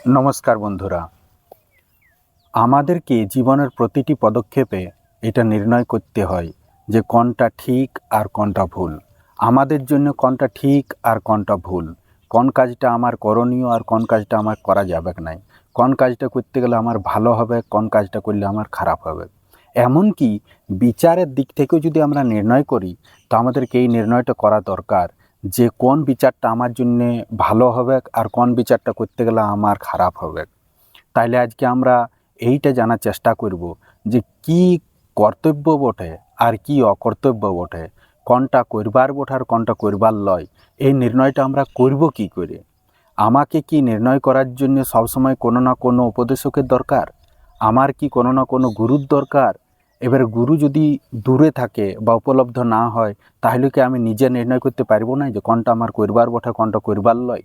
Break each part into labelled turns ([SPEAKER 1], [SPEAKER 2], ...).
[SPEAKER 1] নমস্কার বন্ধুরা, আমাদেরকে জীবনের প্রতিটি পদক্ষেপে এটা নির্ণয় করতে হয় যে কোনটা ঠিক আর কোনটা ভুল। আমাদের জন্য কোনটা ঠিক আর কোনটা ভুল, কোন কাজটা আমার করণীয় আর কোন কাজটা আমার করা যাবে না, কোন কাজটা করতে গেলে আমার ভালো হবে, কোন কাজটা করলে আমার খারাপ হবে। এমনকি বিচারের দিক থেকেও যদি আমরা নির্ণয় করি, তো আমাদেরকে এই নির্ণয়টা করা দরকার যে কোন বিচারটা আমার জন্যে ভালো হবে আর কোন বিচারটা করতে গেলে আমার খারাপ হবে। তাইলে আজকে আমরা এইটা জানার চেষ্টা করব যে কি কর্তব্য বটে আর কি অকর্তব্য বটে, কোনটা করবার বটে আর কোনটা করবার লয়। এই নির্ণয়টা আমরা করব কি করে? আমাকে কি নির্ণয় করার জন্য সবসময় কোনো না কোনো উপদেশকের দরকার? আমার কি কোনো না কোনো গুরুর দরকার? এবারে গুরু যদি দূরে থাকে বা উপলব্ধ না হয়, তাহলে কি আমি নিজে নির্ণয় করতে পারবো না যে কোনটা আমার করবার বটে কোনটা করবার লয়?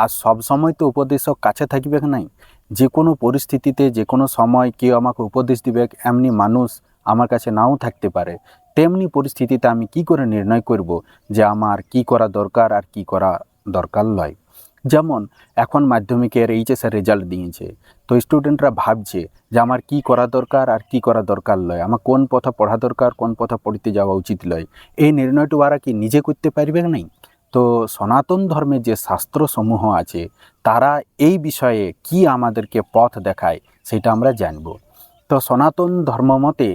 [SPEAKER 1] আর সব সময় তো উপদেশক কাছে থাকবে নাই। যে কোনো পরিস্থিতিতে যে কোনো সময় কেউ আমাকে উপদেশ দিবে, এমনি মানুষ আমার কাছে নাও থাকতে পারে। তেমনি পরিস্থিতিতে আমি কি করে নির্ণয় করব যে আমার কি করা দরকার আর কি করা দরকার নয়? যেমন এখন মাধ্যমিকের এইচএসের রেজাল্ট দিয়েছে, তো স্টুডেন্টরা ভাবছে যে আমার কি করা দরকার আর কি করা দরকার নয়, আমার কোন পথে পড়া দরকার কোন পথে পড়তে যাওয়া উচিত নয়। এই নির্ণয়টা ওরা কি নিজে করতে পারবে নাই? তো সনাতন ধর্মের যে শাস্ত্রসমূহ আছে, তারা এই বিষয়ে কি আমাদেরকে পথ দেখায় সেটা আমরা জানব। তো সনাতন ধর্মমতে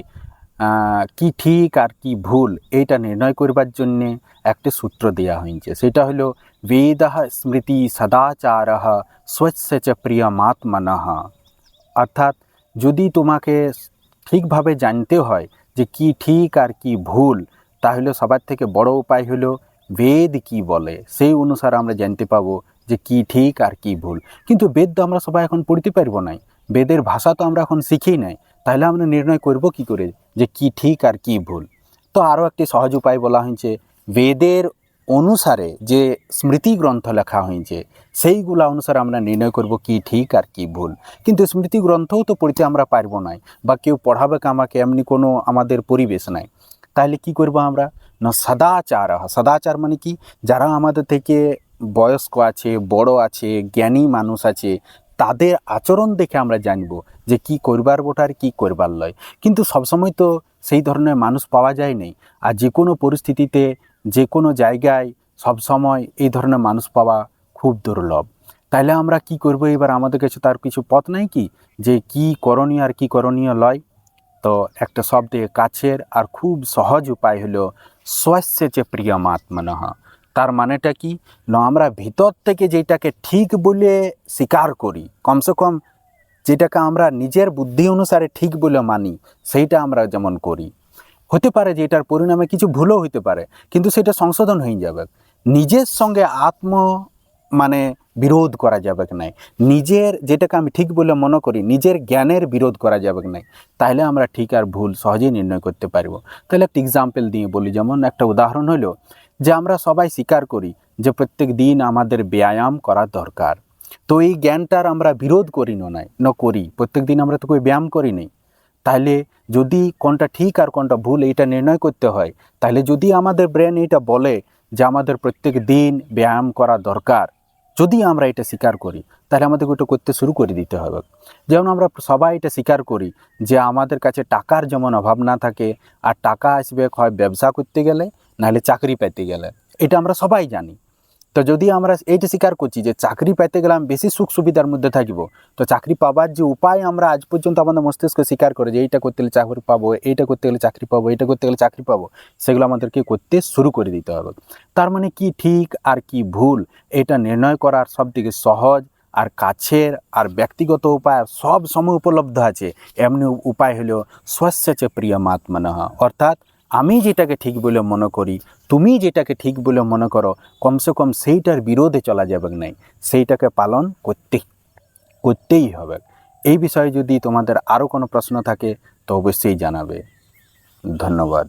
[SPEAKER 1] কি ঠিক আর কি ভুল এইটা নির্ণয় করবার জন্যে একটি সূত্র দেওয়া হয়েছে, সেটা হলো বেদঃ স্মৃতি সদাচারঃ স্বস্য চ প্রিয়মাত্মনঃ। অর্থাৎ যদি তোমাকে ঠিকভাবে জানতে হয় যে কি ঠিক আর কি ভুল, তাহলে সবার থেকে বড় উপায় হলো বেদ কি বলে সেই অনুসারে আমরা জানতে পাবো যে কি ঠিক আর কি ভুল। কিন্তু বেদ তো আমরা সবাই এখন পড়তে পারবো না, বেদের ভাষা তো আমরা এখন শিখি নাই, তাহলে আমরা নির্ণয় করব কি করে যে কি ঠিক আর কি ভুল? তো আরও একটি সহজ উপায় বলা হয়েছে, বেদের অনুসারে যে স্মৃতি গ্রন্থ লেখা হয়েছে সেইগুলা অনুসারে আমরা নির্ণয় করব কি ঠিক আর কি ভুল। কিন্তু স্মৃতি গ্রন্থও তো পড়তে আমরা পারবো না, বা কেউ পড়াবে আমাকে এমনি কোনো আমাদের পরিবেশ নাই। তাহলে কি করব আমরা না, সদাচার। সদাচার মানে কি, যারা আমাদের থেকে বয়স্ক আছে, বড় আছে, জ্ঞানী মানুষ আছে, তাদের আচরণ দেখে আমরা জানব যে কি করবার বটে আর কি করবার লয়। কিন্তু সবসময় তো সেই ধরনের মানুষ পাওয়া যায় নাই, আর যে কোনো পরিস্থিতিতে যে কোনো জায়গায় সবসময় এই ধরনের মানুষ পাওয়া খুব দুর্লভ। তাইলে আমরা কি করব এবার? আমাদের কাছে তার কিছু পথ নাই কি যে কি করণীয় আর কি করণীয় লয়? তো একটা শব্দে কাছের আর খুব সহজ উপায় হলো স্বস্য চ প্রিয়মাত্মনঃ। তার মানেটা কি না, আমরা ভিতর থেকে যেটাকে ঠিক বলে স্বীকার করি, কমসে কম যেটাকে আমরা নিজের বুদ্ধি অনুসারে ঠিক বলে মানি, সেইটা আমরা যেমন করি। হতে পারে যে এটার পরিণামে কিছু ভুলও হতে পারে, কিন্তু সেটা সংশোধন হয়ে যাবে। নিজের সঙ্গে মানে বিরোধ করা যাবে না, নিজের যেটাকে আমি ঠিক বলে মনে করি নিজের জ্ঞানের বিরোধ করা যাবে না। তাহলে আমরা ঠিক আর ভুল সহজেই নির্ণয় করতে পারবো। তাহলে একটা এক্সাম্পল দিয়ে বলি, যেমন একটা উদাহরণ হলো যে আমরা সবাই স্বীকার করি যে প্রত্যেক দিন আমাদের ব্যায়াম করা দরকার। তো এই জ্ঞানটার আমরা বিরোধ করি না করি, প্রত্যেক দিন আমরা তো কোনো ব্যায়াম করি নি। তাহলে যদি কোনটা ঠিক আর কোনটা ভুল এইটা নির্ণয় করতে হয়, তাহলে যদি আমাদের ব্রেন এইটা বলে যে আমাদের প্রত্যেক দিন ব্যায়াম করা দরকার, যদি আমরা এটা স্বীকার করি, তাহলে আমাদের ওটা করতে শুরু করে দিতে হবে। যেমন আমরা সবাই এটা স্বীকার করি যে আমাদের কাছে টাকার যেমন অভাব না থাকে, আর টাকা আসবে হয় ব্যবসা করতে গেলে নাহলে চাকরি পেতে গেলে, এটা আমরা সবাই জানি। তো যদি আমরা এইটা স্বীকার করছি যে চাকরি পেতে গেলে আমি বেশি সুখ সুবিধার মধ্যে থাকব, তো চাকরি পাবার যে উপায় আমরা আজ পর্যন্ত আমাদের মস্তিষ্ক স্বীকার করে যে এইটা করতে গেলে চাকরি পাবো, এইটা করতে গেলে চাকরি পাবো, এইটা করতে গেলে চাকরি পাবো, সেগুলো আমাদেরকে করতে শুরু করে দিতে হবে। তার মানে কি ঠিক আর কি ভুল এটা নির্ণয় করার সবথেকে সহজ আর কাছের আর ব্যক্তিগত উপায় সব সময় উপলব্ধ আছে, এমনি উপায় হলো স্বস্য চ প্রিয়মাত্মনঃ। অর্থাৎ আমি যেটাকে ঠিক বলে মনে করি, তুমি যেটাকে ঠিক বলে মনে করো, কমসে কম সেইটার বিরোধে চলা যাবে না, সেইটাকে পালন করতেই হবে। এই বিষয়ে যদি তোমাদের আরও কোনো প্রশ্ন থাকে তো অবশ্যই জানাবে। ধন্যবাদ।